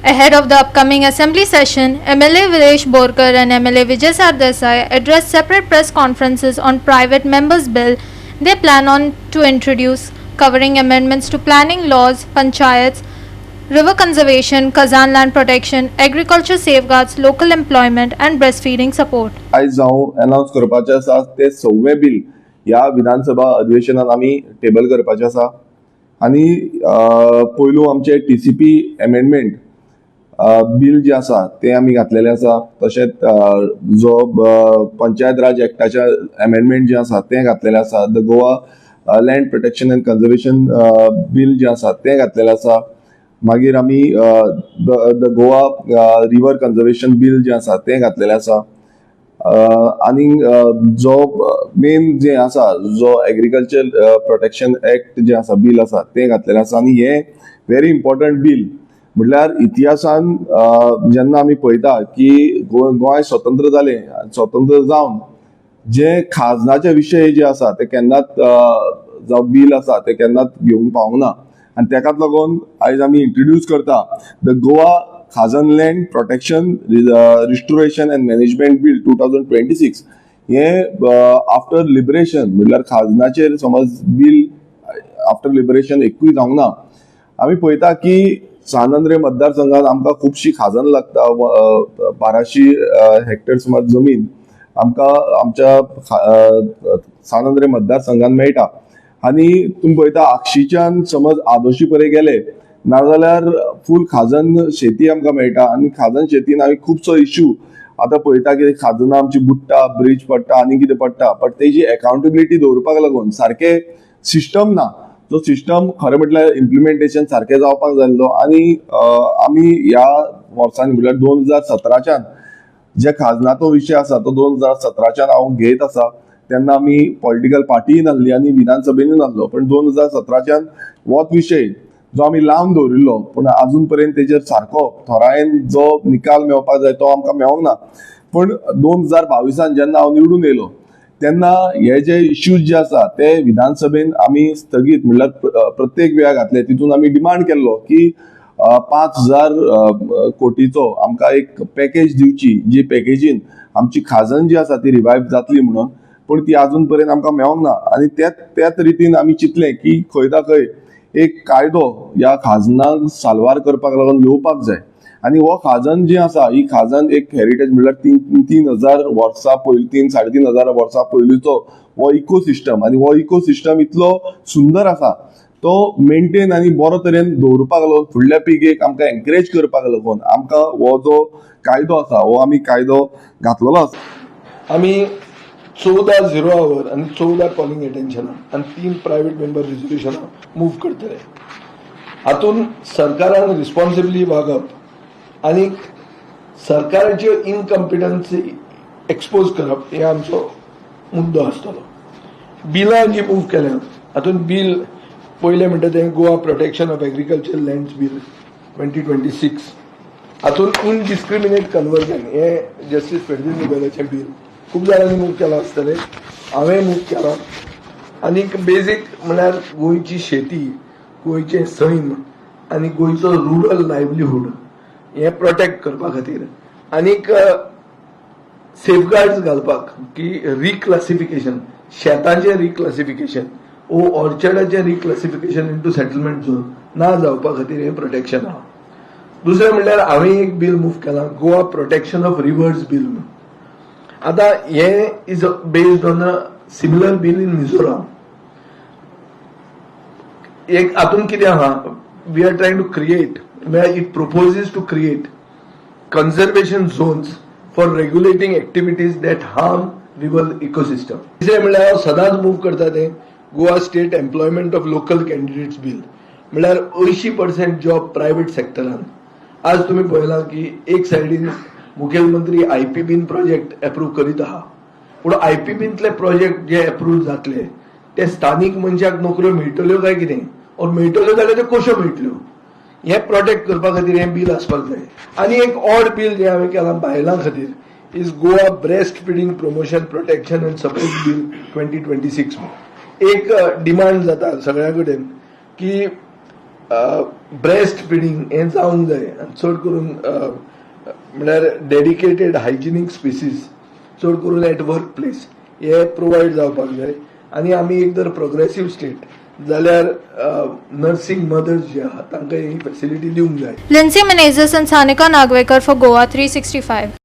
Ahead of the upcoming assembly session, MLA Viresh Borkar and MLA Vijay Sardesai addressed separate press conferences on private members' bill they plan on to introduce, covering amendments to planning laws, panchayats, river conservation, Kazan land protection, agriculture safeguards, local employment and breastfeeding support. आयज जावं announce करपाचें आसा ते 6वें bill ह्या विधानसभा अधिवेशनात आमी table करपाचें आसा आनी पयलू आमचे टीसीपी अमेंडमेंट बिल जे आसा ते आमी घातलेले आसा तशेंच जो पंचायत राज एक्टाचे अमेंडमेंट जे आसा ते घातलेले आसा the Goa land protection end conservation bill जे आसा ते घातलेले आसा मागीर आमी the Goa river conservation bill जे आसा ते घातलेले आसा आनी जो मेन जे आसा जो एग्रीकल्चर प्रोटेक्शन एक्ट जे आसा बिल आसा ते घातलेले आसा आनी हे व्हेरी इम्पॉर्टंट बिल म्हटल्यार इतिहासान जेन्ना आमी पळयता की गोंय स्वतंत्र जालें स्वतंत्र जावन जे खाजनाचे विशय जे आसा ते केन्नाच जावं बिल आसा ते केन्नाच घेवंक पावूंक ना आनी तेकाच लागून आयज आमी इंट्रोड्यूस करता the Goa Khazan land protection restoration and management bill 2026 हे आफ्टर लिबरेशन म्हटल्यार खाजनाचेर समज बिल आफ्टर लिबरेशन एकूय जावंक ना आमी पळयता की सानंद्रे मतदारसंघात आमकां खुबशी खाजन लागता 1200 हेक्टर सुमार जमीन आमकां आमच्या सानंद्रे मतदारसंघात मेळटा आनी तुमी पळयता आक्षीच्यान समज आदोशी पर्यंत गेले नाजाल्यार फूल खाजन शेती आमकां मेळटा आनी खाजन शेतीन आमी खुबसो इश्यू आतां पळयता की खाजनां आमची बुडटा ब्रीज पडटा आनी कितें पडटा बट तेजी अकाउंटेबिलिटी दवरपाक लागून सारके सिस्टम ना जो सिस्टम खरें म्हटल्यार इम्प्लिमेंटेशन सारकें जावपाक जाल्लो आनी आमी ह्या वर्सांनी म्हटल्यार 2017च्यान जे खाजनाचो विशय आसा तो 2017च्यान हांव घेत आसा तेन्ना आमी पॉलिटिकल पार्टीय नासली आनी विधानसभेनूय नासलो पण 2017च्यान होच विशय जो आमी लावन दवरिल्लो पूण अजून पर्यंत तेजेर सारको थोरायेन जो निकाल मेळपाक जाय तो आमकां मेळोंक ना पण 2022 जेन्ना हांव निवडून येयलो तेन्ना हे जे इश्यूज जे आसा ते विधानसभेन आमी स्थगीत म्हटल्यार प्रत्येक वेळा घातले तितून आमी डिमांड केल्लो की 5000 कोटीचो आमकां एक पॅकेज दिवची जी पॅकेजीन आमची खाजन जी आसा ती रिवायव जातली म्हणून पण ती अजून पर्यंत आमकां मेळोंक ना आनी त्याच रितीन आमी चिंतलें की खंय ना खंय एक कायदो ह्या खाजनाक साल्वार करपाक लागून येवपाक जाय आनी हो खाजन जी आसा ही खाजन एक हेरिटेज म्हटल्यार 3000 वर्सां पयलीं 3500 वर्सां पयलींचो हो इकोसिस्टम आनी हो इकोसिस्टम इतलो सुंदर आसा तो मेंटेन आनी बरो तरेन दवरपाक लागून फुडल्या पिळगेक आमकां एनकरेज करपाक लागून आमकां हो जो कायदो आसा हो आमी कायदो घातलेलो आसा आमी 14 झिरो आवर आणि 14 कॉलिंग अटेन्शन आणि 3 प्रायव्हेट मेंबर रिझोल्युशन मूव्ह करतले हातून सरकारान रिस्पॉन्सिबली वागप आणि सरकाराची इनकॉम्पिटन्सी एक्सपोज करप हे आमचो मुद्दो आसतलो बिलां जी मूव्ह केल्या हातून बिल पयले म्हणटा ते Goa protection of agriculture lands bill 2026 हातून इनडिस्क्रिमिनेट कन्वर्जन हे जस्टीस फेर्डिनांड निबेलाचें बिल खूप जाणांनी मूव्ह केला आसतले हांवें मूव्ह केला आनी बेजीक म्हळ्यार गोंयची शेती गोंयचें सैम आनी गोंयचो रुरल लायव्हलीहूड हे प्रोटेक्ट करपा खातीर आनीक सेफगार्ड्स घालपाक की रिक्लासिफिकेशन शेतांचें रिक्लासिफिकेशन ओ ऑर्चर्डाचें रिक्लासिफिकेशन इनटू सेटलमेंट झोन ना जावपा खातीर हें प्रोटेक्शन आहा दुसरें म्हणल्यार हांवें एक बिल मूव्ह केलां Goa protection of rivers bill म्हणून आता हे is based on a similar bill in Mizoram एक हातून कितें आहा we are trying to create it proposes to create conservation zones for regulating activities that harm river ecosystem तिसरें म्हणल्यार हांव सदांच मूव्ह करता तें Goa state employment of local candidates bill म्हणल्यार 80% जॉब प्रायव्हेट सेक्टरान आज तुम्ही पळयलां की एक सायडीन मुखेलमंत्री आयपीबीन प्रोजेक्ट अप्रूव्ह करीत आहा पूण आयपीबींतले प्रोजेक्ट जे अप्रूव्ह जातले ते स्थानिक मनशाक नोकऱ्यो मेळटल्यो काय कितें और मेळटल्यो जाल्यार त्यो कश्यो मेळटल्यो हे प्रोटेक्ट करपा खातीर हें बिल आसपाक जाय आनी एक ऑड बिल जे हांवें केलां बायलां खातीर is Goa breast feeding promotion protection end support bill 2026 एक डिमांड जाता सगळ्या कडेन की ब्रेस्ट फिडींग हें जावंक जाय आनी चड करून म्हळ्यार डेडिकेटेड हायजिनीक स्पेसीस चड करून एट वर्क प्लेस हे प्रोवायड जावपाक जाय आनी आमी एक जर प्रोग्रेसीव स्टेट जाल्यार नर्सिंग मदर्स जे आहा तांकां ही फेसिलिटी दिवंक जाय. Lindsay Menezes and Sanika Nagwekar for Goa 365.